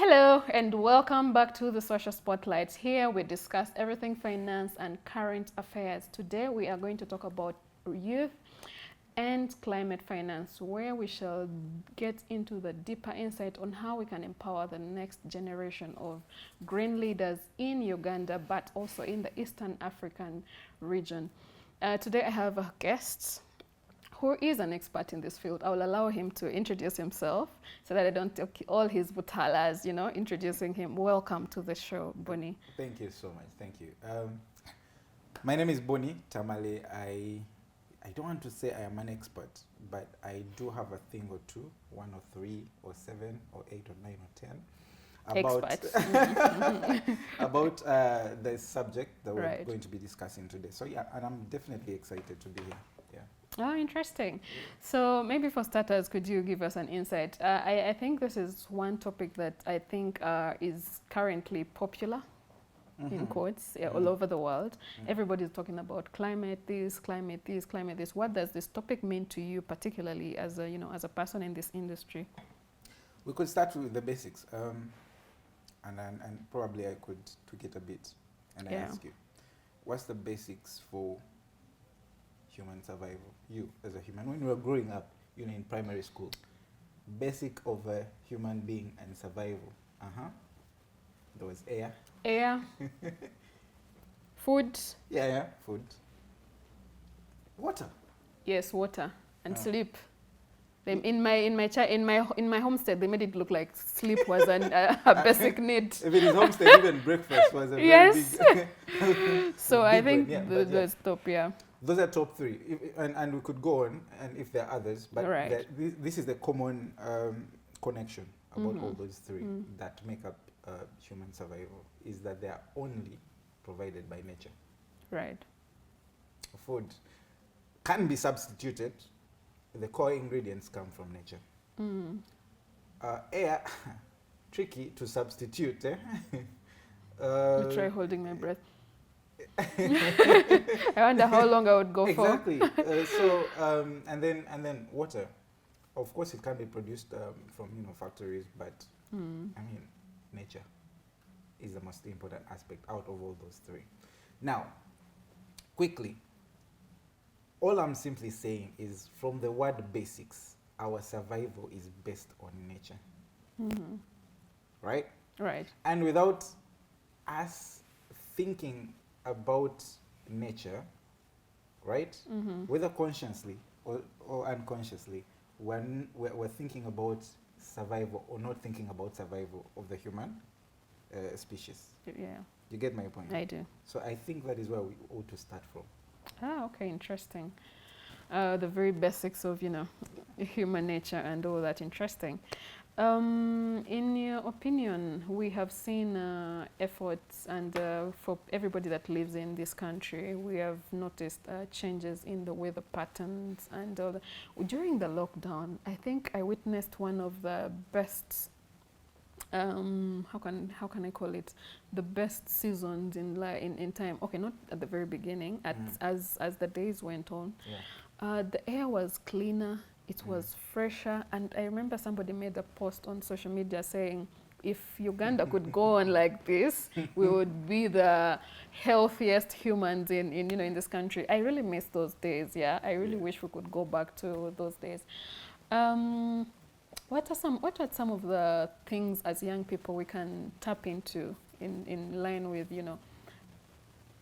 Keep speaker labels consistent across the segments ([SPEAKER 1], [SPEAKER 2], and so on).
[SPEAKER 1] Hello and welcome back to the Social Spotlight. Here we discuss everything finance and current affairs. Today we are going to talk about youth and climate finance, where we shall get into the deeper insight on how we can empower the next generation of green leaders in Uganda, but also in the Eastern African region. Today I have a guest who is an expert in this field. I will allow him to introduce himself so that I don't take all his butalas, introducing him. Welcome to the show, Bonnie.
[SPEAKER 2] Thank you so much. Thank you. My name is Bonnie Tamale. I don't want to say I am an expert, but I do have a thing or two, one or three or seven or eight or nine or 10 about the subject that we're going to be discussing today. So yeah, and I'm definitely excited to be here. Yeah.
[SPEAKER 1] Oh, interesting. So maybe for starters, could you give us an insight? I think this is one topic that I think is currently popular, in quotes, all over the world. Everybody's talking about climate this, climate this, climate this. What does this topic mean to you, particularly as a, as a person in this industry?
[SPEAKER 2] We could start with the basics, and probably I could tweak it a bit and I ask you, what's the basics for human survival? You as a human, when you were growing up, in primary school, basic of a human being and survival. There was air.
[SPEAKER 1] Air. Food.
[SPEAKER 2] Yeah, food. Water.
[SPEAKER 1] Yes, water and sleep. In my homestead, they made it look like sleep was a basic need.
[SPEAKER 2] If it is homestead, even breakfast was a very big.
[SPEAKER 1] So I think those top,
[SPEAKER 2] Those are top three, and we could go on, and if there are others, but this is the common connection about all those three that make up human survival, is that they are only provided by nature.
[SPEAKER 1] Right.
[SPEAKER 2] Food can be substituted. The core ingredients come from nature. Air, tricky to substitute.
[SPEAKER 1] I'll try holding my breath. I wonder how long I would go for.
[SPEAKER 2] Exactly. And then water. Of course, it can be produced from factories, but nature is the most important aspect out of all those three. Now, quickly, all I'm simply saying is, from the word basics, our survival is based on nature. Right?
[SPEAKER 1] Right.
[SPEAKER 2] And without us thinking about nature, right? Whether consciously or unconsciously, when we're thinking about survival or not thinking about survival of the human species.
[SPEAKER 1] Yeah.
[SPEAKER 2] You get my point?
[SPEAKER 1] I do.
[SPEAKER 2] So I think that is where we ought to start from.
[SPEAKER 1] Ah, okay, interesting. The very basics of, human nature and all that. Interesting. In your opinion, we have seen efforts, and for everybody that lives in this country, we have noticed changes in the weather patterns and all that. During the lockdown, I think I witnessed one of the best, how can I call it, the best seasons in time. Okay, not at the very beginning, as the days went on. The air was cleaner. It was fresher, and I remember somebody made a post on social media saying, if Uganda could go on like this, we would be the healthiest humans in this country. I really miss those days. I really wish we could go back to those days. What are some of the things as young people we can tap into in line with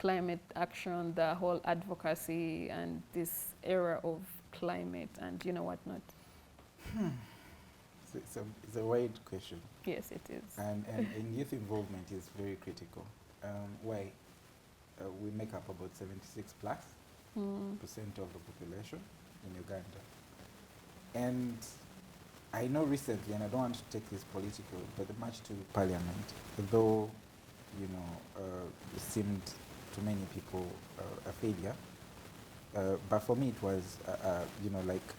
[SPEAKER 1] climate action, the whole advocacy, and this era of climate and whatnot?
[SPEAKER 2] It's a wide question.
[SPEAKER 1] Yes, it is.
[SPEAKER 2] And youth involvement is very critical. Why? We make up about 76% of the population in Uganda. And I know recently, and I don't want to take this political, but the march to parliament, though, it seemed to many people a failure, but for me it was, like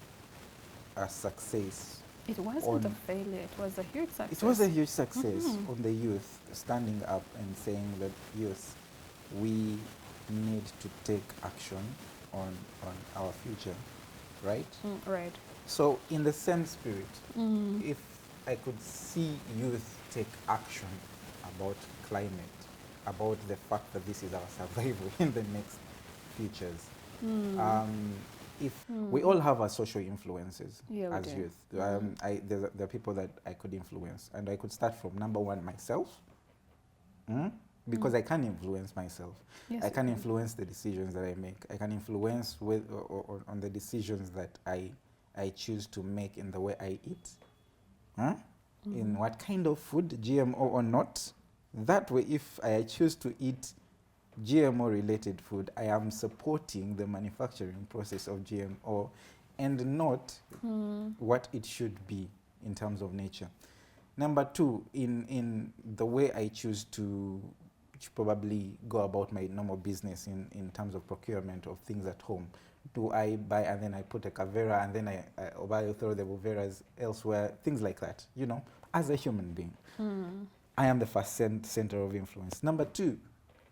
[SPEAKER 2] a success.
[SPEAKER 1] It wasn't a failure, it was a huge success.
[SPEAKER 2] It was a huge success on the youth standing up and saying that, yes, we need to take action on our future, right?
[SPEAKER 1] Right.
[SPEAKER 2] So in the same spirit, if I could see youth take action about climate, about the fact that this is our survival in the next futures. If we all have our social influences as youth. There are people that I could influence, and I could start from number one, myself, because I can influence myself.
[SPEAKER 1] Yes,
[SPEAKER 2] I can influence the decisions that I make. I can influence on the decisions that I choose to make in the way I eat, in what kind of food, GMO or not. That way, if I choose to eat GMO related food, I am supporting the manufacturing process of GMO and not what it should be in terms of nature. Number two, in the way I choose to probably go about my normal business in terms of procurement of things at home. Do I buy and then I put a Cavera and then I buy or throw the Boveras elsewhere, things like that, you know, as a human being. I am the first center of influence. Number two,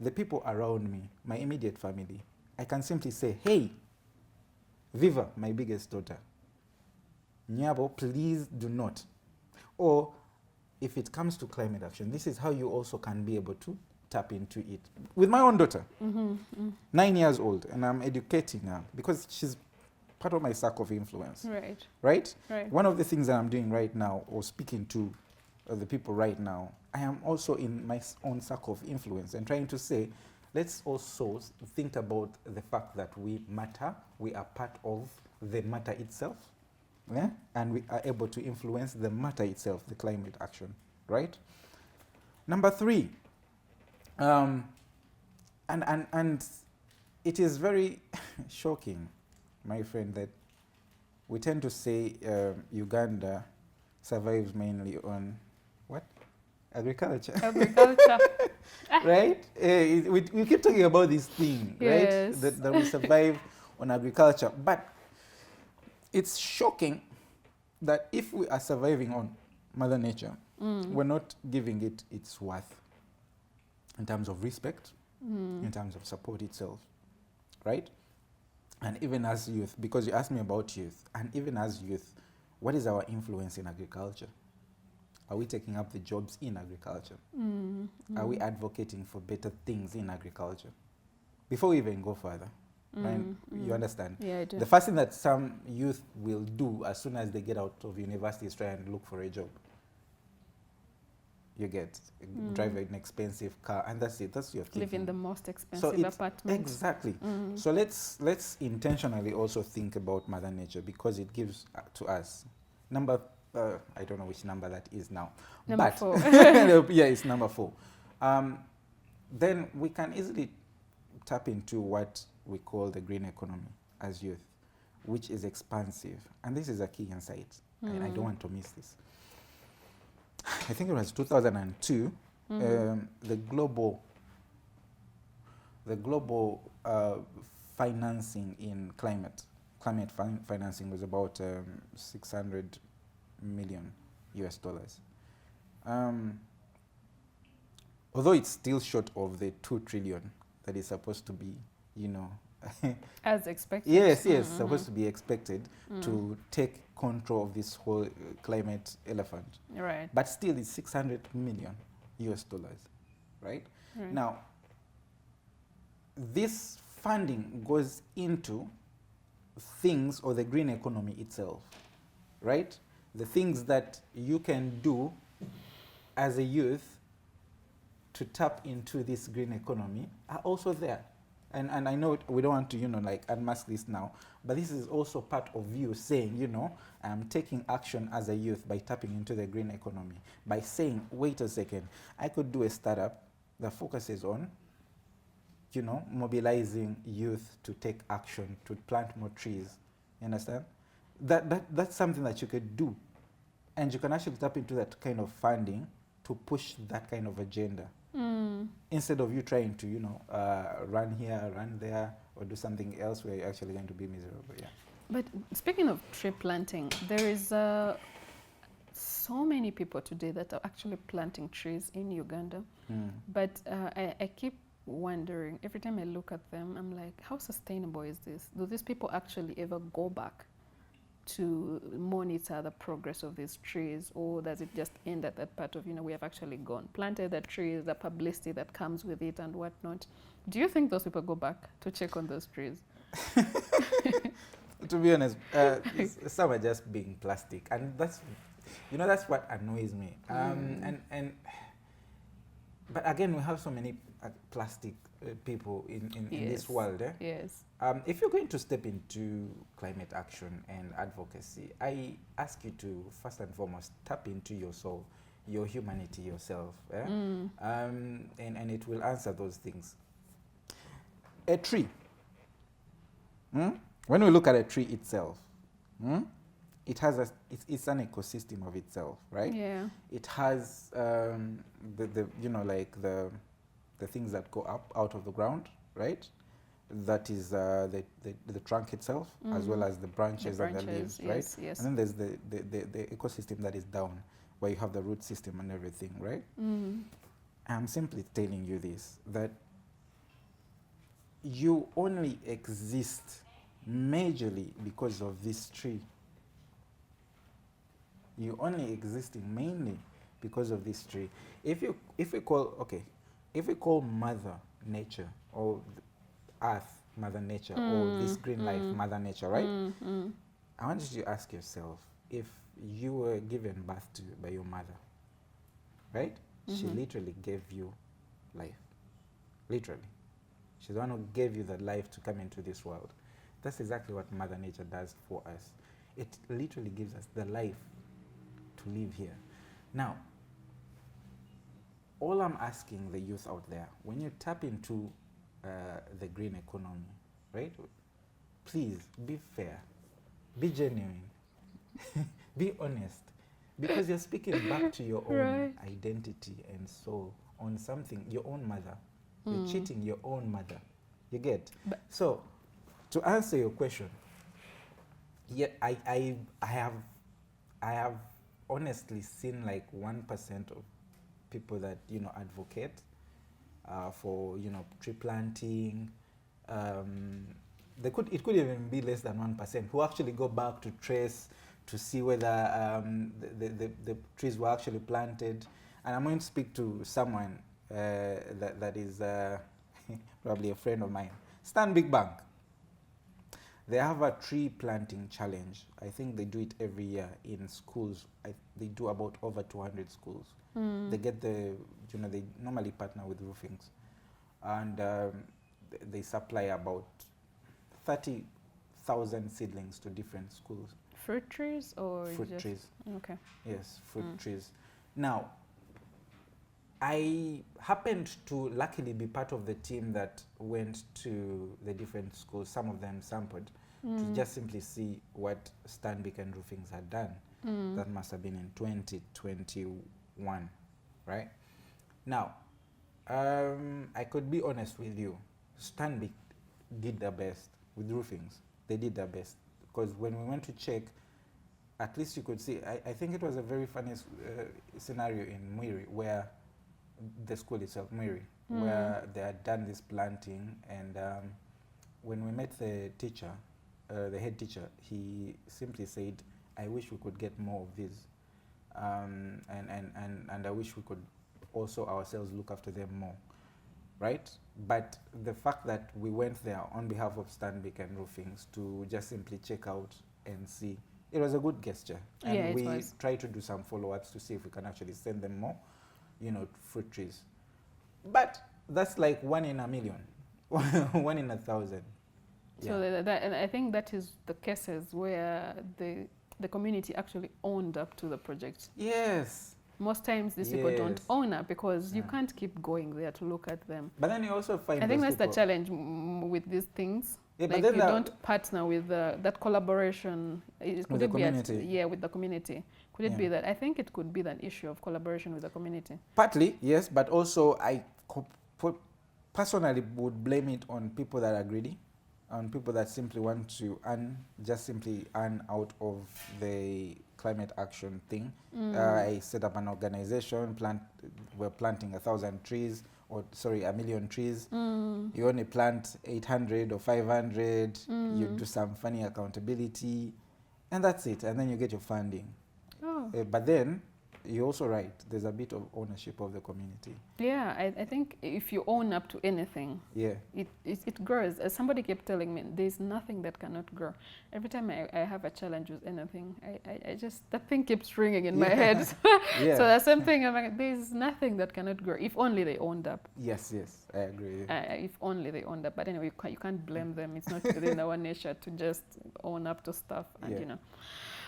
[SPEAKER 2] the people around me, my immediate family, I can simply say, hey, Viva, my biggest daughter, Nyabo, please do not. Or if it comes to climate action, this is how you also can be able to tap into it. With my own daughter, 9 years old, and I'm educating her because she's part of my circle of influence. Right? One of the things that I'm doing right now, or speaking to the people right now, I am also in my own circle of influence and trying to say, let's also think about the fact that we matter, we are part of the matter itself, and we are able to influence the matter itself, the climate action, right? Number three, and it is very shocking, my friend, that we tend to say Uganda survives mainly on what? Agriculture. Right? We keep talking about this thing, right? That we survive on agriculture. But it's shocking that if we are surviving on Mother Nature, we're not giving it its worth in terms of respect, in terms of support itself, right? And even as youth, because you asked me about youth, and even as youth, what is our influence in agriculture? Are we taking up the jobs in agriculture? Are we advocating for better things in agriculture? Before we even go further, right? You understand?
[SPEAKER 1] Yeah, I do.
[SPEAKER 2] The first thing that some youth will do as soon as they get out of university is try and look for a job. You get, drive an expensive car, and that's it. That's your thinking.
[SPEAKER 1] Live in the most expensive apartment.
[SPEAKER 2] Exactly. So let's intentionally also think about Mother Nature, because it gives to us I don't know which number that is now.
[SPEAKER 1] Number 4.
[SPEAKER 2] Yeah, it's number 4. Then we can easily tap into what we call the green economy as youth, which is expansive. And this is a key insight. I don't want to miss this. I think it was 2002, the global financing in climate financing was about $600 million. Although it's still short of the 2 trillion that is supposed to be, you know,
[SPEAKER 1] as expected.
[SPEAKER 2] Yes, supposed to be expected to take control of this whole climate elephant.
[SPEAKER 1] Right.
[SPEAKER 2] But still, it's $600 million, right? Now, this funding goes into things, or the green economy itself, right? The things that you can do as a youth to tap into this green economy are also there. And I know we don't want to, like unmask this now, but this is also part of you saying, I'm taking action as a youth by tapping into the green economy, by saying, wait a second, I could do a startup that focuses on, mobilizing youth to take action, to plant more trees. You understand? That's something that you could do. And you can actually tap into that kind of funding to push that kind of agenda. Instead of you trying to, run here, run there, or do something else where you're actually going to be miserable. Yeah.
[SPEAKER 1] But speaking of tree planting, there is so many people today that are actually planting trees in Uganda. But I keep wondering, every time I look at them, I'm like, how sustainable is this? Do these people actually ever go back to monitor the progress of these trees, or does it just end at that part of, we have actually gone, planted the trees, the publicity that comes with it and whatnot? Do you think those people go back to check on those trees?
[SPEAKER 2] To be honest, some are just being plastic, and that's what annoys me. But again, we have so many plastic people in this world.
[SPEAKER 1] Yes.
[SPEAKER 2] If you're going to step into climate action and advocacy, I ask you to first and foremost tap into your soul, your humanity, yourself, and it will answer those things. A tree. When we look at a tree itself, it has it's an ecosystem of itself, right?
[SPEAKER 1] Yeah.
[SPEAKER 2] It has the things that go up out of the ground, right? That is the trunk itself, as well as the branches and the leaves, right?
[SPEAKER 1] Yes, yes.
[SPEAKER 2] And then there's the ecosystem that is down, where you have the root system and everything, right? I'm simply telling you this, that you only exist majorly because of this tree. You only existing mainly because of this tree. If we call Mother Nature, or Earth Mother Nature, or this green life Mother Nature, right? I want you to ask yourself, if you were given birth to by your mother, right? She literally gave you life. Literally. She's the one who gave you the life to come into this world. That's exactly what Mother Nature does for us. It literally gives us the life to live here. Now, all I'm asking the youth out there, when you tap into the green economy, right? Please be fair, be genuine, be honest, because you're speaking back to your own identity and soul on something, your own mother. You're cheating your own mother. You get? So, to answer your question, yeah, I have honestly seen like 1% of people that advocate for tree planting. It could even be less than 1% who actually go back to trace to see whether the trees were actually planted. And I'm going to speak to someone that is probably a friend of mine, Stan Big Bank. They have a tree planting challenge. I think they do it every year in schools. They do about over 200 schools. They get they normally partner with roofings, and they supply about 30,000 seedlings to different schools.
[SPEAKER 1] Fruit trees or
[SPEAKER 2] fruit trees?
[SPEAKER 1] Okay.
[SPEAKER 2] Yes, fruit trees. Now, I happened to luckily be part of the team that went to the different schools. Some of them sampled to just simply see what Stanbic and Roofings had done. That must have been in 2021, right? Now, I could be honest with you. Stanbic did their best with Roofings. They did their best, because when we went to check, at least you could see, I think it was a very funny scenario in Mwiri, where the school itself, Mwiri, where they had done this planting, and when we met the teacher, the head teacher, he simply said, I wish we could get more of these, and I wish we could also ourselves look after them more, right? But the fact that we went there on behalf of Stanbic and Roofings to just simply check out and see, it was a good gesture. And we tried to do some follow-ups to see if we can actually send them more, fruit trees. But that's like 1 in a million, 1 in 1,000.
[SPEAKER 1] So and I think that is the cases where the community actually owned up to the project.
[SPEAKER 2] Yes.
[SPEAKER 1] Most times these people don't own up, because you can't keep going there to look at them.
[SPEAKER 2] But then you also find,
[SPEAKER 1] I think that's the challenge with these things.
[SPEAKER 2] Yeah,
[SPEAKER 1] like, you don't partner with that collaboration.
[SPEAKER 2] With the community.
[SPEAKER 1] With the community. Could it be that? I think it could be an issue of collaboration with the community.
[SPEAKER 2] Partly, yes, but also I personally would blame it on people that are greedy, on people that simply want to simply earn out of the climate action thing. I set up an organization, we're planting 1,000 trees, or sorry, 1 million trees. You only plant 800 or 500, you do some funny accountability, And that's it. And then you get your funding.
[SPEAKER 1] Oh.
[SPEAKER 2] But then you're also right. There's a bit of ownership of the community.
[SPEAKER 1] Yeah, I think if you own up to anything,
[SPEAKER 2] Yeah.
[SPEAKER 1] it grows. As somebody kept telling me, there's nothing that cannot grow. Every time I have a challenge with anything, I just, that thing keeps ringing in my head.
[SPEAKER 2] Yeah.
[SPEAKER 1] So that's something, I'm like, there's nothing that cannot grow. If only they owned up.
[SPEAKER 2] Yes, yes, I agree.
[SPEAKER 1] If only they owned up. But anyway, you can't blame them. It's not within our nature to just own up to stuff. And,
[SPEAKER 2] Yeah.
[SPEAKER 1] you know.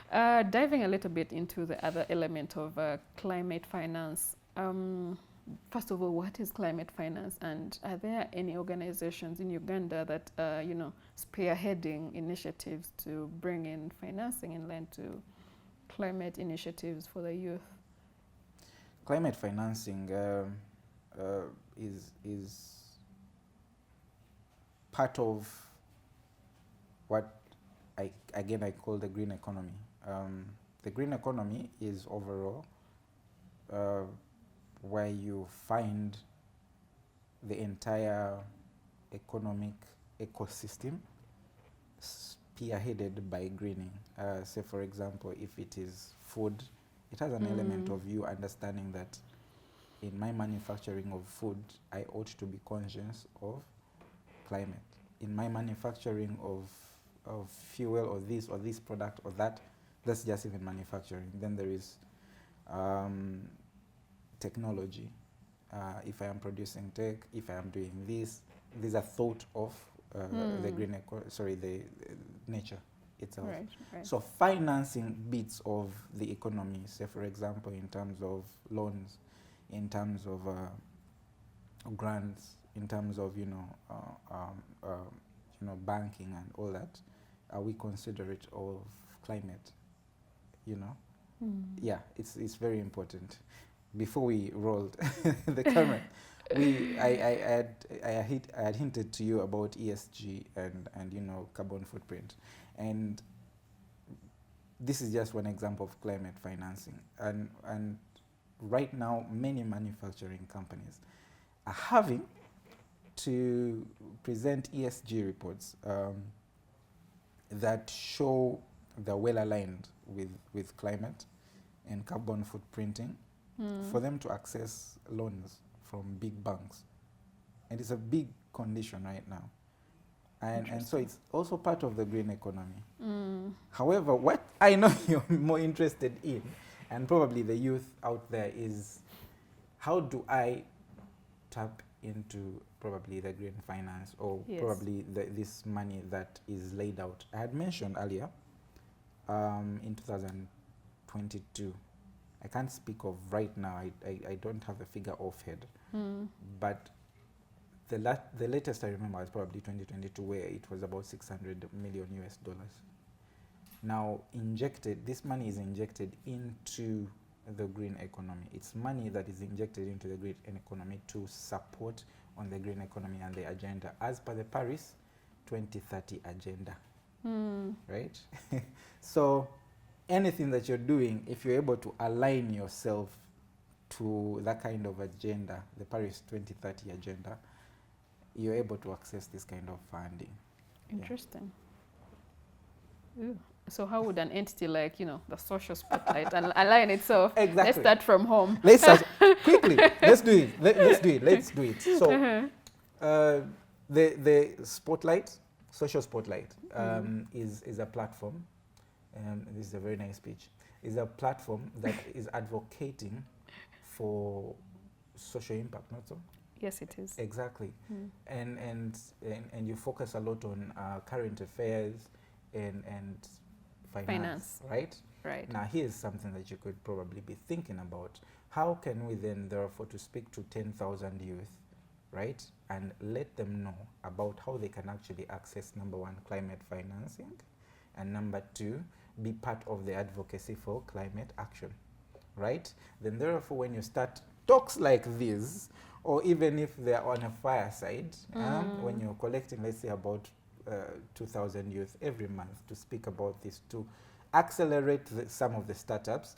[SPEAKER 1] Diving a little bit into the other element of climate finance. First of all, what is climate finance, and are there any organizations in Uganda that you know, spearheading initiatives to bring in financing in line to climate initiatives for the youth?
[SPEAKER 2] Climate financing is part of what I call the green economy. The green economy is overall where you find the entire economic ecosystem spearheaded by greening. Say, for example, if it is food, it has an element of you understanding that in my manufacturing of food, I ought to be conscious of climate. In my manufacturing of fuel or this product or that, that's just even manufacturing. Then there is technology. If I am producing tech, if I am doing this, these are thought of the green the nature itself.
[SPEAKER 1] Right, right.
[SPEAKER 2] So financing bits of the economy, say for example, in terms of loans, in terms of grants, in terms of banking and all that, we consider it of climate. Yeah, it's very important. Before we rolled the camera, I had hinted to you about ESG and carbon footprint, and this is just one example of climate financing. And right now, many manufacturing companies are having to present ESG reports that show they're well aligned with climate and carbon footprinting for them to access loans from big banks. And it's a big condition right now. And so it's also part of the green economy. However, what I know you're more interested in, and probably the youth out there, is how do I tap into probably the green finance or probably this money that is laid out. I had mentioned earlier in 2022. I can't speak of right now. I don't have a figure offhand. But the latest I remember was probably 2022, where it was about $600 million US. Now, this money is injected into the green economy. It's money that is injected into the green economy to support on the green economy and the agenda as per the Paris 2030 agenda. Right? So anything that you're doing, if you're able to align yourself to that kind of agenda, the Paris 2030 agenda, you're able to access this kind of funding.
[SPEAKER 1] Interesting. Yeah. So how would an entity like, the social spotlight align itself?
[SPEAKER 2] Exactly.
[SPEAKER 1] Let's start from home.
[SPEAKER 2] Let's start quickly. Let's do it. Let's do it. So the spotlight, social spotlight, is a platform. This is a very nice speech. Is a platform that is advocating for social impact, not so?
[SPEAKER 1] Yes, it is.
[SPEAKER 2] Exactly. And you focus a lot on current affairs and finance, right?
[SPEAKER 1] Right.
[SPEAKER 2] Now, here's something that you could probably be thinking about. How can we then, therefore, to speak to 10,000 youth, right, and let them know about how they can actually access, number one, climate financing, and number two, be part of the advocacy for climate action, right? Then, therefore, when you start talks like this, or even if they're on a fireside, when you're collecting, let's say, about 2,000 youth every month to speak about this, to accelerate some of the startups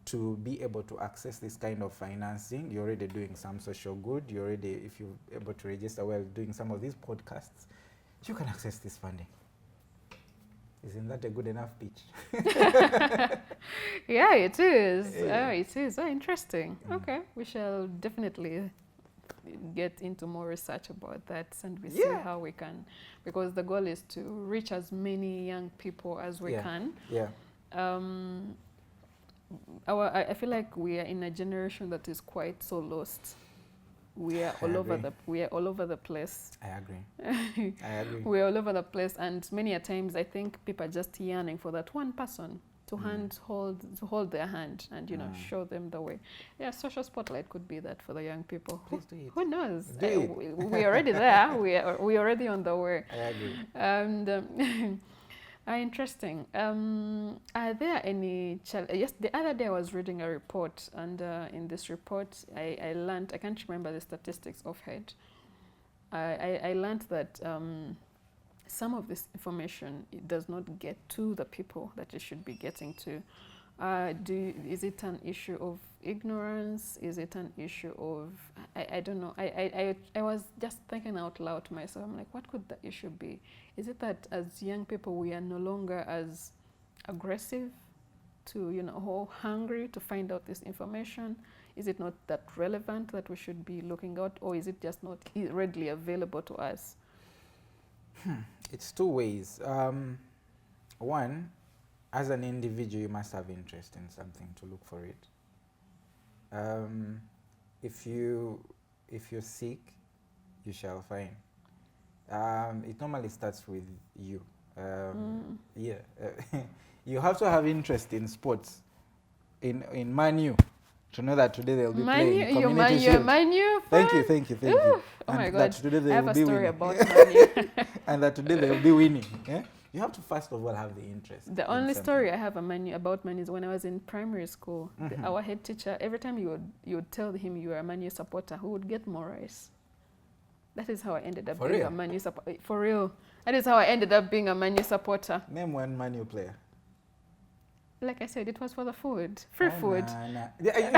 [SPEAKER 2] to be able to access this kind of financing. You're already doing some social good. You're already, if you're able to register well, doing some of these podcasts, you can access this funding. Isn't that a good enough pitch?
[SPEAKER 1] Yeah, it is.
[SPEAKER 2] Yeah.
[SPEAKER 1] It is. Interesting. Okay, we shall definitely get into more research about that, and we see
[SPEAKER 2] Yeah.
[SPEAKER 1] how we can, because the goal is to reach as many young people as we can.
[SPEAKER 2] Yeah.
[SPEAKER 1] Um, I feel like we are in a generation that is quite so lost. We are all over the place.
[SPEAKER 2] I agree. I agree.
[SPEAKER 1] We are all over the place, and many a times I think people are just yearning for that one person to hold their hand and show them the way. Yeah, social spotlight could be that for the young people.
[SPEAKER 2] Please do it.
[SPEAKER 1] Who knows?
[SPEAKER 2] Do it.
[SPEAKER 1] We're already there. We're already on the way.
[SPEAKER 2] I agree.
[SPEAKER 1] And interesting. Are there any yes, the other day I was reading a report, and in this report I learned, I can't remember the statistics offhand. I learned that some of this information, it does not get to the people that it should be getting to. Is it an issue of ignorance? Is it an issue of, I don't know. I was just thinking out loud to myself. I'm like, what could the issue be? Is it that as young people we are no longer as aggressive to, or hungry to find out this information? Is it not that relevant that we should be looking out, or is it just not readily available to us?
[SPEAKER 2] It's two ways. One, as an individual, you must have interest in something to look for it. If you're sick, you shall find. It normally starts with you. Yeah, you have to have interest in sports. In Man U, to know that today they'll be playing Community Shield.
[SPEAKER 1] Man U
[SPEAKER 2] Thank you.
[SPEAKER 1] Oh
[SPEAKER 2] And
[SPEAKER 1] my
[SPEAKER 2] that
[SPEAKER 1] God,
[SPEAKER 2] today they
[SPEAKER 1] I have
[SPEAKER 2] will
[SPEAKER 1] a
[SPEAKER 2] be
[SPEAKER 1] story
[SPEAKER 2] winning.
[SPEAKER 1] about Man U.
[SPEAKER 2] And that today they will be winning. Yeah? You have to first of all have the interest.
[SPEAKER 1] The
[SPEAKER 2] in
[SPEAKER 1] only
[SPEAKER 2] something.
[SPEAKER 1] story I have about Man U is when I was in primary school. Our head teacher, every time you would tell him you are a Man U supporter, who would get more rice. That is how I ended up being a Man U supporter. For real. That is how I ended up being a Man U supporter.
[SPEAKER 2] Name one Man U player.
[SPEAKER 1] Like I said, it was for the food. Free food.
[SPEAKER 2] Nah. Yeah,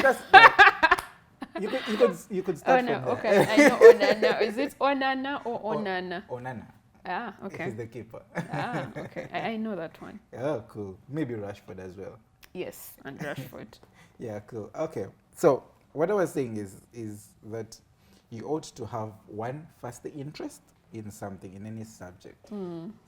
[SPEAKER 2] you could start from there.
[SPEAKER 1] Okay. I know Onana. Is it Onana or Onana?
[SPEAKER 2] Onana.
[SPEAKER 1] Ah, okay.
[SPEAKER 2] He's the keeper.
[SPEAKER 1] Ah, okay. I know that one.
[SPEAKER 2] Oh, cool. Maybe Rashford as well.
[SPEAKER 1] Yes, and Rashford.
[SPEAKER 2] Yeah, cool. Okay. So what I was saying is that you ought to have one first interest in something, in any subject,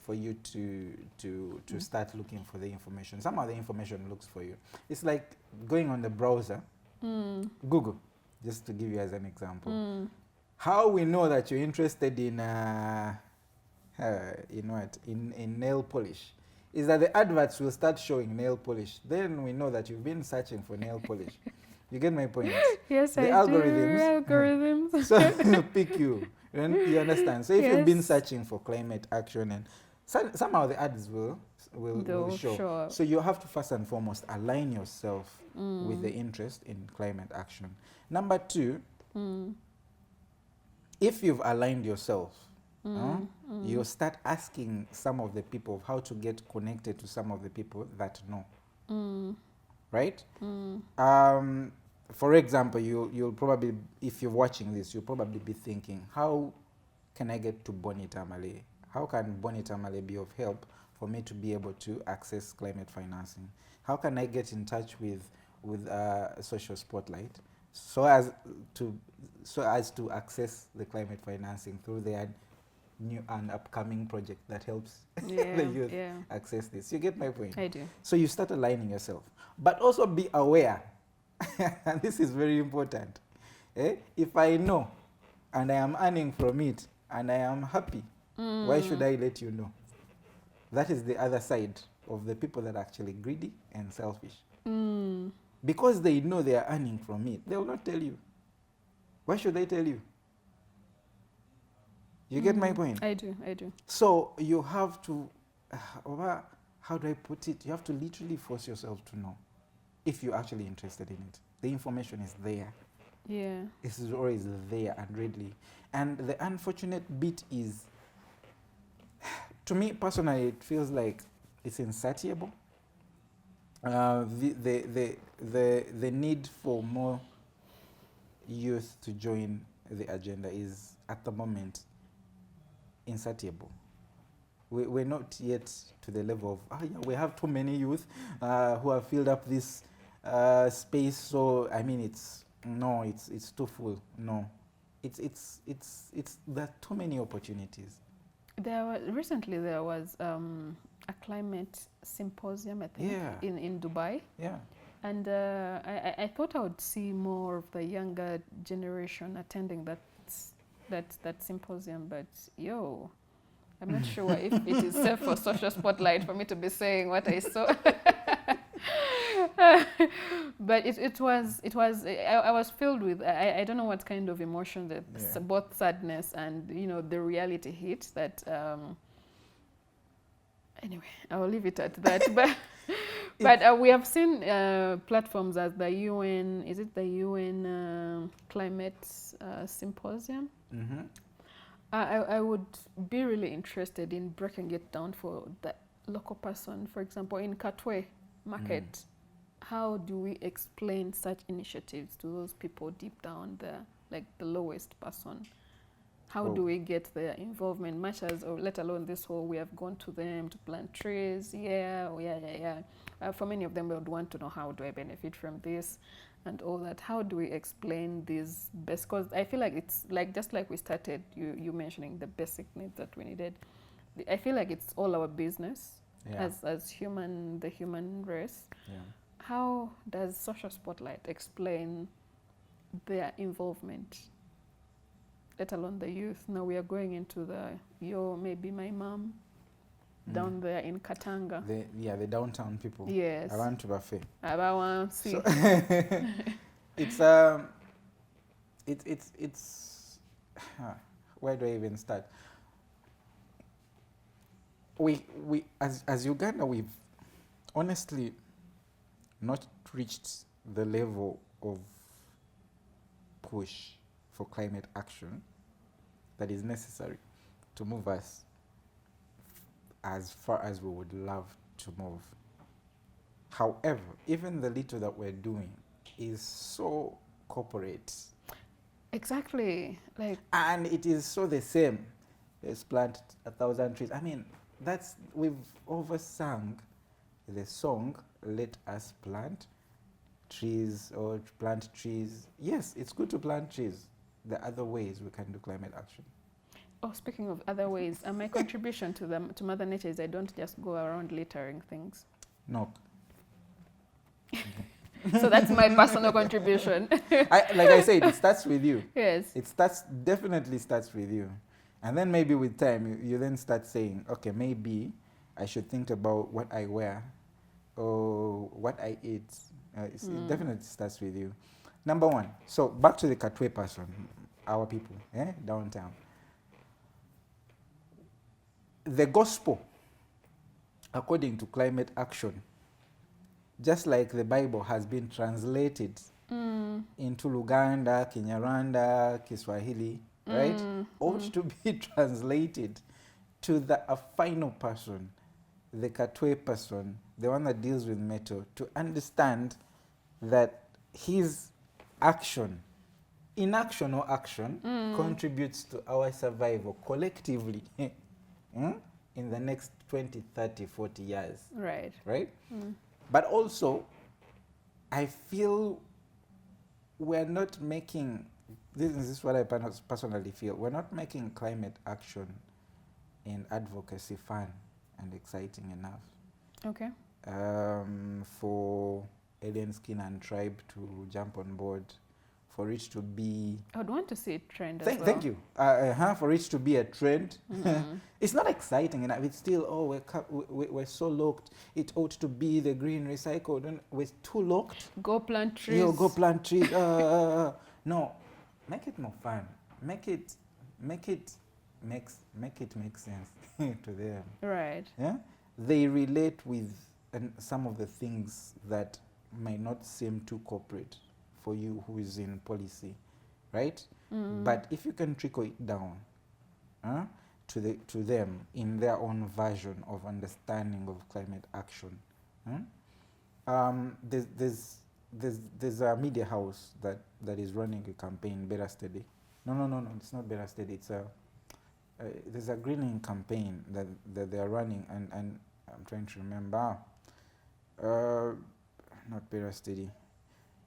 [SPEAKER 2] for you to start looking for the information. Somehow the information looks for you. It's like going on the browser, Google, just to give you as an example. How we know that you're interested in what? In nail polish is that the adverts will start showing nail polish. Then we know that you've been searching for nail polish. You get my point?
[SPEAKER 1] Yes,
[SPEAKER 2] the
[SPEAKER 1] I
[SPEAKER 2] algorithms,
[SPEAKER 1] do. Algorithms.
[SPEAKER 2] So pick you. You understand? So if you've been searching for climate action, and somehow the ads will show. So you have to first and foremost align yourself with the interest in climate action. Number two, if you've aligned yourself, you start asking some of the people how to get connected to some of the people that know. Right? For example, you'll probably, if you're watching this, you'll probably be thinking, how can I get to Bonnie Tamale? How can Bonnie Tamale be of help for me to be able to access climate financing? How can I get in touch with Social Spotlight so as to access the climate financing through their new and upcoming project that helps the youth access this? You get my point?
[SPEAKER 1] I do.
[SPEAKER 2] So you start aligning yourself, but also be aware, and this is very important. If I know and I am earning from it and I am happy, why should I let you know? That is the other side of the people that are actually greedy and selfish. Because they know they are earning from it, they will not tell you. Why should they tell you? You get my point?
[SPEAKER 1] I do.
[SPEAKER 2] So you have to, how do I put it? You have to literally force yourself to know if you're actually interested in it. The information is there.
[SPEAKER 1] Yeah.
[SPEAKER 2] It's always there and readily. And the unfortunate bit is, to me personally, it feels like it's insatiable. The need for more youth to join the agenda is, at the moment, insatiable. we're not yet to the level of, oh yeah, we have too many youth who have filled up this space. So I mean, it's too full. No, there are too many opportunities.
[SPEAKER 1] Recently there was a climate symposium, I think,
[SPEAKER 2] Yeah.
[SPEAKER 1] in Dubai.
[SPEAKER 2] Yeah.
[SPEAKER 1] And I thought I would see more of the younger generation attending that symposium, but I'm not sure if it is safe for Social Spotlight for me to be saying what I saw. But I was filled with, I don't know what kind of emotion, both sadness and the reality hit that. Anyway, I'll leave it at that. But we have seen platforms as the UN. Is it the UN Climate Symposium?
[SPEAKER 2] Mm-hmm.
[SPEAKER 1] I would be really interested in breaking it down for the local person. For example, in Katwe Market, how do we explain such initiatives to those people deep down there, like the lowest person? How do we get their involvement, much as, or let alone this whole, we have gone to them to plant trees, for many of them, we would want to know, how do I benefit from this and all that? How do we explain these best, because I feel like it's like, just like we started, you mentioning the basic needs that we needed. I feel like it's all our business as the human race.
[SPEAKER 2] Yeah.
[SPEAKER 1] How does Social Spotlight explain their involvement, let alone the youth? Now we are going into maybe my mom down there in Katanga.
[SPEAKER 2] The downtown people.
[SPEAKER 1] Yes.
[SPEAKER 2] Around Tubafe.
[SPEAKER 1] Around
[SPEAKER 2] So it's where do I even start? We as Uganda, we've honestly not reached the level of push for climate action that is necessary to move us as far as we would love to move. However, even the little that we're doing is so corporate.
[SPEAKER 1] Exactly.
[SPEAKER 2] And it is so the same. Let's plant 1,000 trees. I mean, we've oversung the song, let us plant trees or plant trees. Yes, it's good to plant trees. There are other ways we can do climate action.
[SPEAKER 1] Oh, speaking of other ways, my contribution to Mother Nature is I don't just go around littering things.
[SPEAKER 2] No.
[SPEAKER 1] So that's my personal contribution.
[SPEAKER 2] Like I said, it starts with you.
[SPEAKER 1] Yes.
[SPEAKER 2] It definitely starts with you. And then maybe with time, you then start saying, okay, maybe I should think about what I wear or what I eat. It definitely starts with you. Number one. So back to the Katwe person, our people, downtown. The gospel, according to climate action, just like the Bible has been translated into Luganda, Kinyarwanda, Kiswahili, right? Ought to be translated to a final person, the Katwe person, the one that deals with metal, to understand that his action, inaction or action, contributes to our survival collectively in the next 20, 30, 40 years.
[SPEAKER 1] Right.
[SPEAKER 2] Right? But also, I feel we're not making, this is what I personally feel, we're not making climate action and advocacy fun and exciting enough.
[SPEAKER 1] Okay.
[SPEAKER 2] For Alien Skin and Tribe to jump on board, for it to be...
[SPEAKER 1] I would want to see it trend as well.
[SPEAKER 2] Thank you. For it to be a trend. It's not exciting enough. It's still, we're so locked. It ought to be the green recycled. And we're too locked.
[SPEAKER 1] Go plant trees.
[SPEAKER 2] Go plant trees. No, make it more fun. Make it make sense to them.
[SPEAKER 1] Right.
[SPEAKER 2] Yeah, they relate with some of the things that might not seem too corporate for you who is in policy, right? But if you can trickle it down to them in their own version of understanding of climate action, there's a media house that is running a campaign, Better Steady. No, it's not Better Steady. It's there's a greening campaign that they are running, and I'm trying to remember. Not Pera Steady,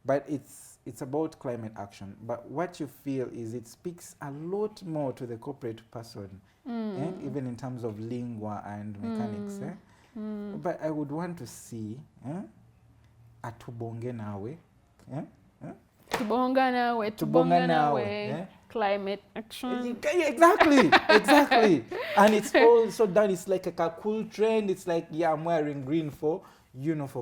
[SPEAKER 2] but it's about climate action. But what you feel is it speaks a lot more to the corporate person, even in terms of lingua and mechanics. But I would want to see atubonge nawe,
[SPEAKER 1] tubonga nawe, tubonga nawe, climate action.
[SPEAKER 2] Exactly. And it's also done. It's like a cool trend. It's like, yeah, I'm wearing green for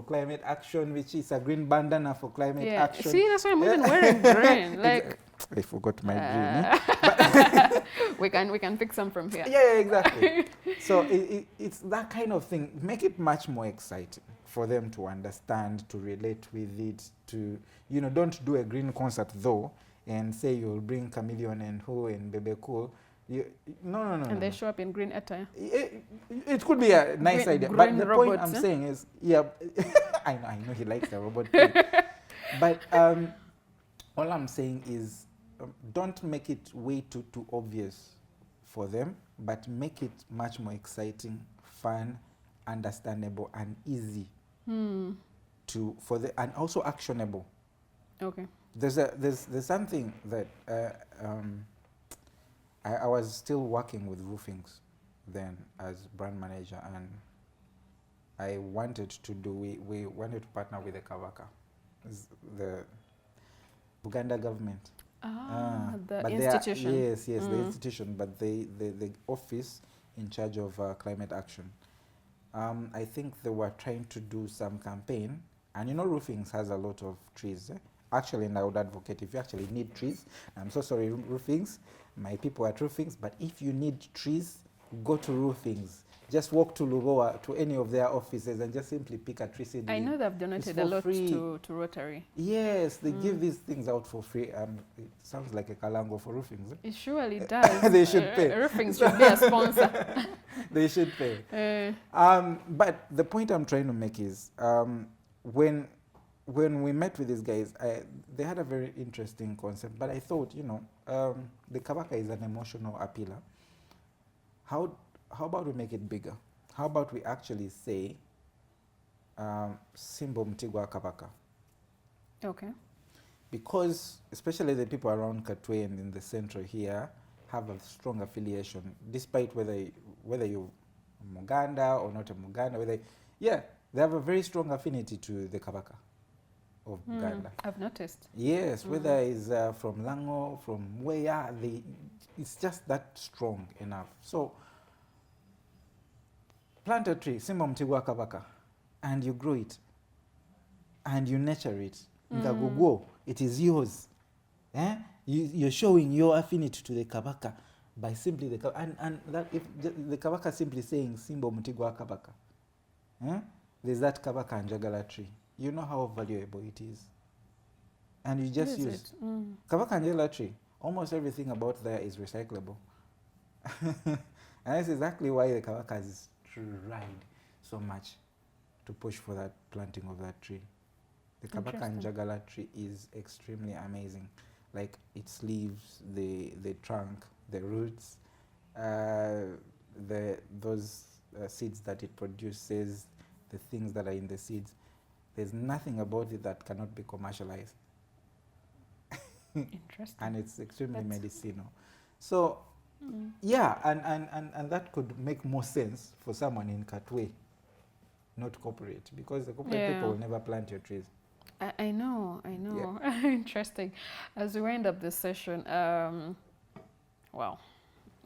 [SPEAKER 2] climate action, which is a green bandana for climate action.
[SPEAKER 1] See, that's why I'm even wearing green. Like,
[SPEAKER 2] I forgot my green.
[SPEAKER 1] We can pick some from here.
[SPEAKER 2] Yeah, exactly. So it's that kind of thing. Make it much more exciting for them to understand, to relate with it, to, don't do a green concert though and say you'll bring Chameleon and Who and Bebe Cool. No.
[SPEAKER 1] And they show up in green attire.
[SPEAKER 2] It could be a nice idea. But the point I'm saying is, I know he likes the robot thing. But all I'm saying is, don't make it way too obvious for them, but make it much more exciting, fun, understandable, and easy and also actionable.
[SPEAKER 1] Okay.
[SPEAKER 2] There's something that I was still working with roofings then as brand manager, and I wanted to do. We wanted to partner with the Kavaka, the Uganda government.
[SPEAKER 1] The institution.
[SPEAKER 2] Yes, the institution, but the office in charge of climate action. I think they were trying to do some campaign, and roofings has a lot of trees. Actually, and I would advocate, if you actually need trees, I'm so sorry, roofings, my people at roofings, but if you need trees, go to roofings. Just walk to Lugoa, to any of their offices, and just simply pick a tree seedling.
[SPEAKER 1] I know they've donated a lot to Rotary.
[SPEAKER 2] Yes, they give these things out for free. It sounds like a kalango for roofings.
[SPEAKER 1] It surely does.
[SPEAKER 2] They should pay.
[SPEAKER 1] Roofings should be a sponsor.
[SPEAKER 2] They should pay. But the point I'm trying to make is, when we met with these guys, they had a very interesting concept, but I thought, the Kabaka is an emotional appealer. How about we make it bigger? How about we actually say, Simbo Mtigwa Kabaka?
[SPEAKER 1] Okay.
[SPEAKER 2] Because especially the people around Katwe and in the central here have a strong affiliation, despite whether you're Muganda or not a Muganda, they have a very strong affinity to the Kabaka of Uganda.
[SPEAKER 1] I've noticed.
[SPEAKER 2] Yes, whether it's from Lango, from where it's just that strong enough. So plant a tree, Simba Mtigwa Kabaka, and you grow it, and you nurture it. It is yours. You're showing your affinity to the Kabaka by simply and that if the Kabaka simply saying Simba Mtigwa Kabaka, there's that Kabaka and Jagala tree. You know how valuable it is. And you just use Kabaka and Jagala tree. Almost everything about there is recyclable. And that's exactly why the Kabakas is tried so much to push for that planting of that tree. The Kabaka and Jagala tree is extremely amazing. Like its leaves, the trunk, the roots, those seeds that it produces, the things that are in the seeds. There's nothing about it that cannot be commercialized.
[SPEAKER 1] Interesting.
[SPEAKER 2] And it's extremely medicinal. So, and that could make more sense for someone in Katwe, not corporate, because the corporate people will never plant your trees.
[SPEAKER 1] I know. Yeah. Interesting. As we wind up this session, wow.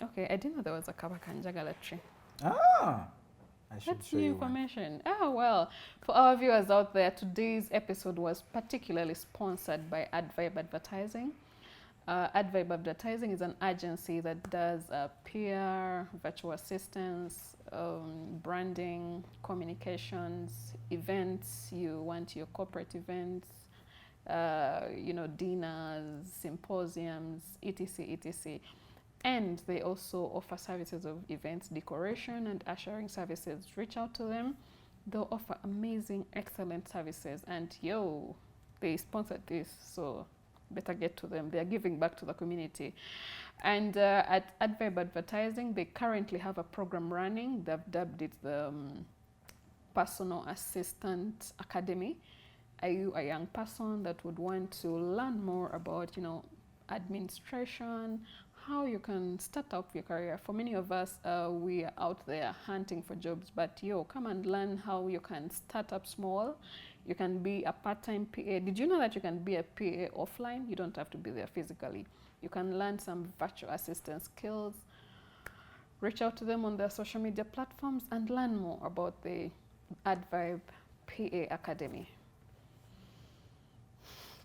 [SPEAKER 1] Okay, I didn't know there was a Kabaka and Jagala tree. That's new information. Well, for our viewers out there, today's episode was particularly sponsored by AdVibe Advertising. AdVibe Advertising is an agency that does PR, virtual assistance, branding, communications, events. You want your corporate events, dinners, symposiums, etc. And they also offer services of events, decoration, and ushering services. Reach out to them. They'll offer amazing, excellent services. And they sponsored this, so better get to them. They are giving back to the community. And at Advibe Advertising, they currently have a program running. They've dubbed it the Personal Assistant Academy. Are you a young person that would want to learn more about, administration, how you can start up your career? For many of us, we are out there hunting for jobs, but come and learn how you can start up small. You can be a part-time PA. Did you know that you can be a PA offline? You don't have to be there physically. You can learn some virtual assistant skills. Reach out to them on their social media platforms and learn more about the Advibe PA Academy.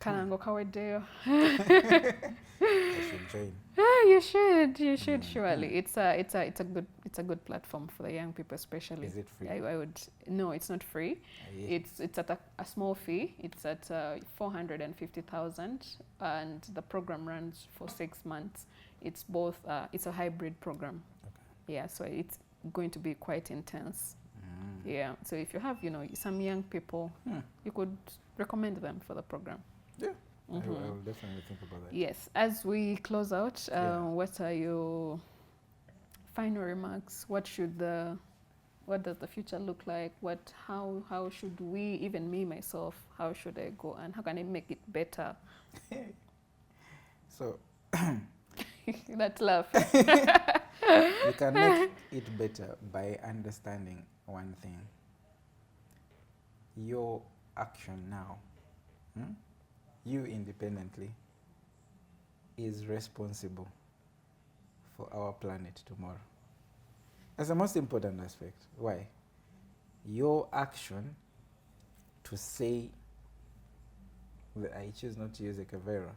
[SPEAKER 1] Kanango kawedeo.
[SPEAKER 2] I should join.
[SPEAKER 1] You should surely. It's a good platform for the young people especially.
[SPEAKER 2] Is it free?
[SPEAKER 1] I would no, it's not free.
[SPEAKER 2] Yeah.
[SPEAKER 1] It's at a small fee. It's at 450,000, and the program runs for 6 months. It's both. It's a hybrid program. Okay. Yeah, so it's going to be quite intense. Yeah, so if you have some young people, you could recommend them for the program.
[SPEAKER 2] Yeah. I will definitely think about that.
[SPEAKER 1] Yes. As we close out, what are your final remarks? What does the future look like? How should we, even me myself, how should I go and how can I make it better?
[SPEAKER 2] So
[SPEAKER 1] that laugh.
[SPEAKER 2] you can make it better by understanding one thing. Your action now, you independently, is responsible for our planet tomorrow. That's the most important aspect. Why? Your action to say that I choose not to use a Kavera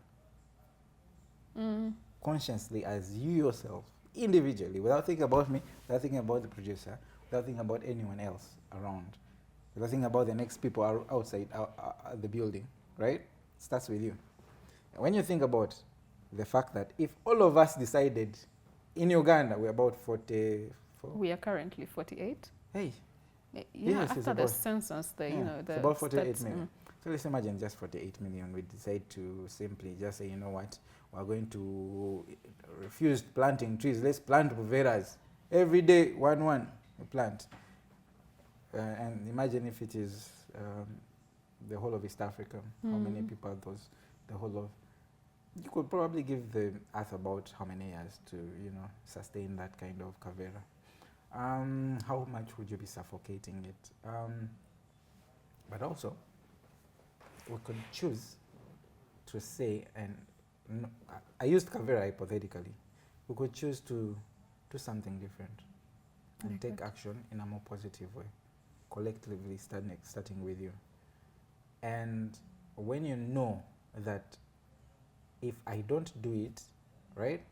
[SPEAKER 2] consciously as you yourself, individually, without thinking about me, without thinking about the producer, without thinking about anyone else around, without thinking about the next people outside the building, right? It starts with you. And when you think about the fact that if all of us decided in Uganda, we're about 44.
[SPEAKER 1] We are currently 48.
[SPEAKER 2] Hey.
[SPEAKER 1] Yeah,
[SPEAKER 2] yes,
[SPEAKER 1] after the census, the
[SPEAKER 2] about 48 million. So let's imagine just 48 million. We decide to simply just say, you know what, we're going to refuse planting trees. Let's plant Puveras. Every day, one, we plant. And imagine if it is the whole of East Africa. How many people are those? The whole of... You could probably give the earth about how many years to, sustain that kind of Kavera. How much would you be suffocating it? But also, we could choose to say, and I used Kavera hypothetically, we could choose to do something different and take action in a more positive way, collectively starting with you. And when you know that if I don't do it, right,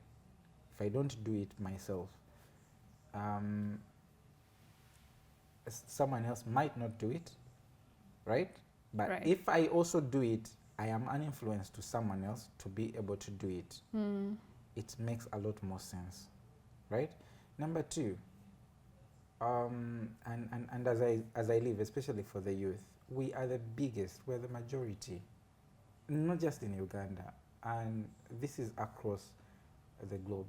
[SPEAKER 2] if I don't do it myself, someone else might not do it, right? But if I also do it, I am an influence to someone else to be able to do it. It makes a lot more sense, right? Number two, and as I live, especially for the youth, we are the biggest, we're the majority, not just in Uganda, and this is across the globe.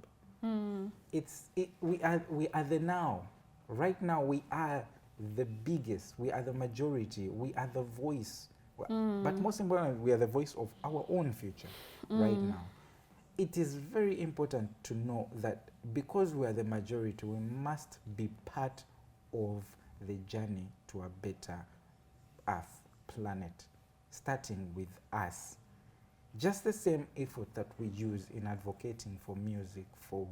[SPEAKER 2] We are the now. Right now, we are the biggest. We are the majority. We are the voice. But most importantly, we are the voice of our own future right now. It is very important to know that because we are the majority, we must be part of the journey to a better Earth, planet, starting with us. Just the same effort that we use in advocating for music, for,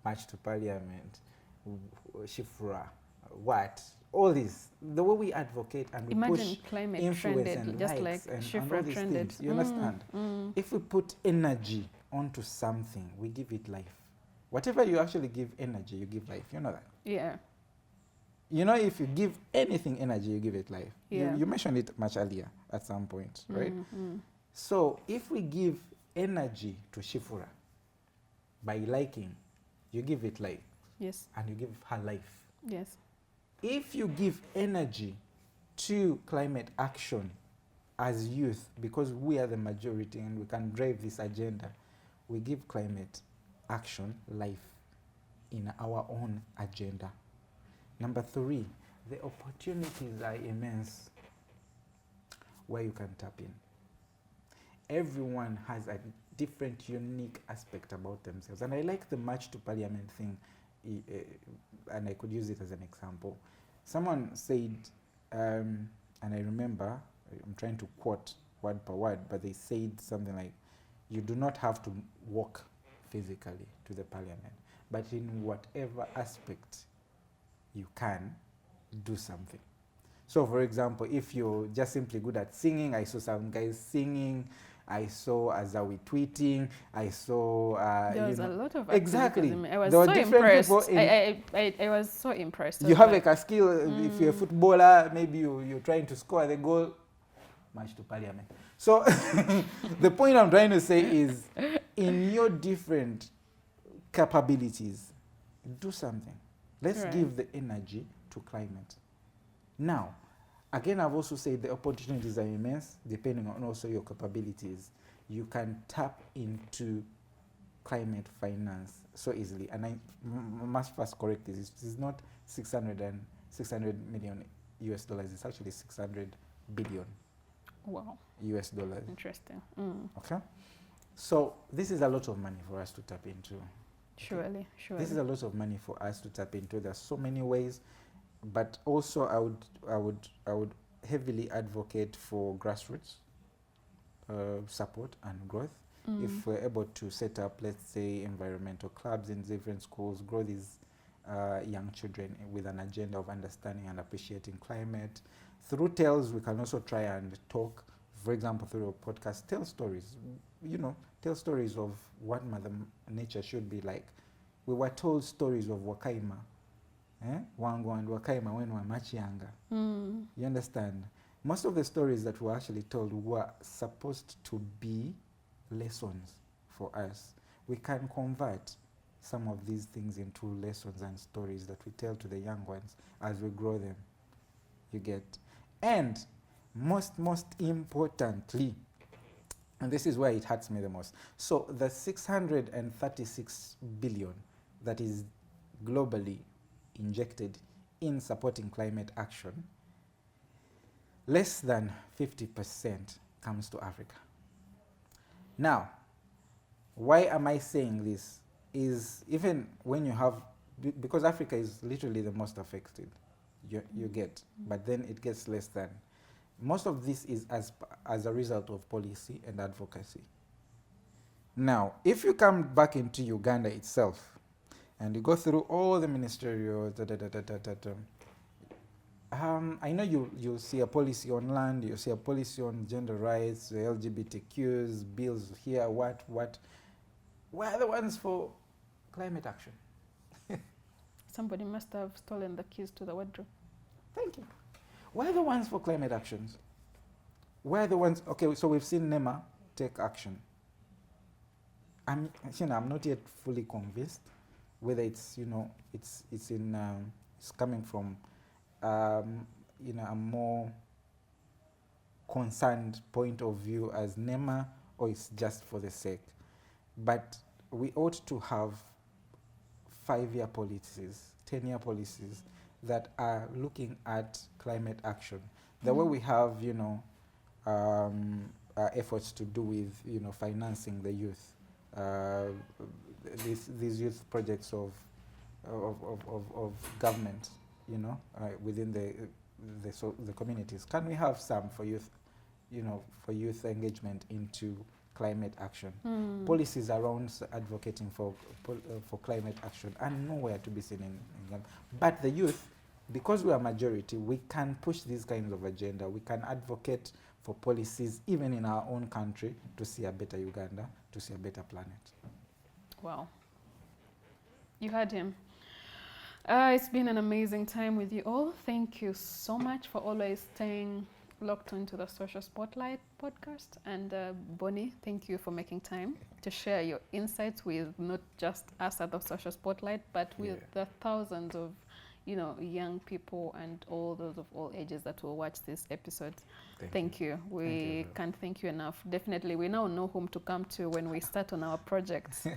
[SPEAKER 2] March to Parliament, Shifra, all this, the way we advocate and we push
[SPEAKER 1] climate
[SPEAKER 2] influence
[SPEAKER 1] trended,
[SPEAKER 2] and
[SPEAKER 1] just
[SPEAKER 2] likes
[SPEAKER 1] like
[SPEAKER 2] and
[SPEAKER 1] Shifra
[SPEAKER 2] all these
[SPEAKER 1] trended.
[SPEAKER 2] things, you understand? If we put energy onto something, we give it life. Whatever you actually give energy, you give life. You know that?
[SPEAKER 1] Yeah.
[SPEAKER 2] If you give anything energy, you give it life.
[SPEAKER 1] Yeah.
[SPEAKER 2] You mentioned it much earlier at some point, right? So if we give energy to Shifura by liking, you give it life.
[SPEAKER 1] Yes.
[SPEAKER 2] And you give her life.
[SPEAKER 1] Yes.
[SPEAKER 2] If you give energy to climate action as youth, because we are the majority and we can drive this agenda, we give climate action life in our own agenda. Number 3, the opportunities are immense where you can tap in. Everyone has a different, unique aspect about themselves. And I like the march to parliament thing, and I could use it as an example. Someone said, and I remember, I'm trying to quote word per word, but they said something like, you do not have to walk physically to the parliament, but in whatever aspect you can, do something. So for example, if you're just simply good at singing, I saw some guys singing, I saw Azawi tweeting, I saw
[SPEAKER 1] there was a lot of
[SPEAKER 2] exactly.
[SPEAKER 1] activism. I was
[SPEAKER 2] There were
[SPEAKER 1] so
[SPEAKER 2] different
[SPEAKER 1] impressed.
[SPEAKER 2] people
[SPEAKER 1] I was so impressed. I
[SPEAKER 2] you
[SPEAKER 1] was
[SPEAKER 2] have
[SPEAKER 1] like,
[SPEAKER 2] like a skill. If you're a footballer, maybe you're trying to score the goal. March to parliament. So the point I'm trying to say is, in your different capabilities, do something. Let's
[SPEAKER 1] Right.
[SPEAKER 2] give the energy to climate. Now, again, I've also said the opportunities are immense, depending on also your capabilities. You can tap into climate finance so easily. And I must first correct this. It is not 600 million US dollars. It's actually 600 billion
[SPEAKER 1] wow,
[SPEAKER 2] US dollars.
[SPEAKER 1] interesting.
[SPEAKER 2] Okay? So this is a lot of money for us to tap into.
[SPEAKER 1] Surely.
[SPEAKER 2] This is a lot of money for us to tap into. There's so many ways, but also I would heavily advocate for grassroots support and growth. If we're able to set up, let's say, environmental clubs in different schools, grow these young children with an agenda of understanding and appreciating climate. Through tales, we can also try and talk, for example, through a podcast, tell stories, tell stories of what Mother Nature should be like. We were told stories of Wakaima, Wango and Wakaima when we were much younger. You understand? Most of the stories that were actually told were supposed to be lessons for us. We can convert some of these things into lessons and stories that we tell to the young ones as we grow them. You get? And most importantly, and this is where it hurts me the most. So the 636 billion that is globally injected in supporting climate action, less than 50% comes to Africa. Now, why am I saying this? Is even when you have, because Africa is literally the most affected, you get, but then it gets less than. Most of this is as a result of policy and advocacy. Now, if you come back into Uganda itself, and you go through all the ministerial, I know you'll see a policy on land, you'll see a policy on gender rights, LGBTQs, bills here, what. Where are the ones for climate action?
[SPEAKER 1] Somebody must have stolen the keys to the wardrobe.
[SPEAKER 2] Thank you. Where are the ones for climate actions? Where are the ones? Okay, so we've seen NEMA take action. I'm not yet fully convinced whether it's coming from a more concerned point of view as NEMA, or it's just for the sake. But we ought to have 5-year policies, 10-year policies that are looking at climate action. The way we have, efforts to do with, financing the youth, these youth projects of government, within the communities. Can we have some for youth, for youth engagement into climate action? Policies around advocating for climate action are nowhere to be seen in Uganda. But the youth, because we are majority, we can push these kinds of agenda. We can advocate for policies even in our own country to see a better Uganda, to see a better planet.
[SPEAKER 1] Wow. You heard him. It's been an amazing time with you all. Thank you so much for always staying locked into the Social Spotlight podcast. And Bonnie, thank you for making time to share your insights with not just us at the Social Spotlight, but with the thousands of you know, young people and all those of all ages that will watch this episode.
[SPEAKER 2] Thank you.
[SPEAKER 1] We
[SPEAKER 2] Thank you.
[SPEAKER 1] can't thank you enough. Definitely, we now know whom to come to when we start on our projects in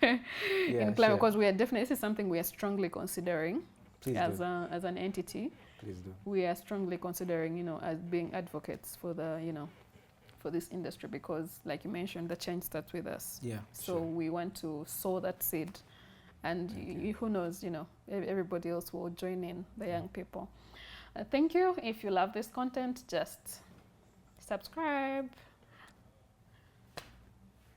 [SPEAKER 1] climate,
[SPEAKER 2] sure.
[SPEAKER 1] because we are definitely, this is something we are strongly considering.
[SPEAKER 2] Please
[SPEAKER 1] as
[SPEAKER 2] do.
[SPEAKER 1] as an entity.
[SPEAKER 2] Please do.
[SPEAKER 1] We are strongly considering, you know, as being advocates for the, you know, for this industry, because like you mentioned, the change starts with us.
[SPEAKER 2] Yeah.
[SPEAKER 1] So
[SPEAKER 2] sure.
[SPEAKER 1] we want to sow that seed, and who knows, you know, everybody else will join in, the young people. Thank you. If you love this content, just subscribe.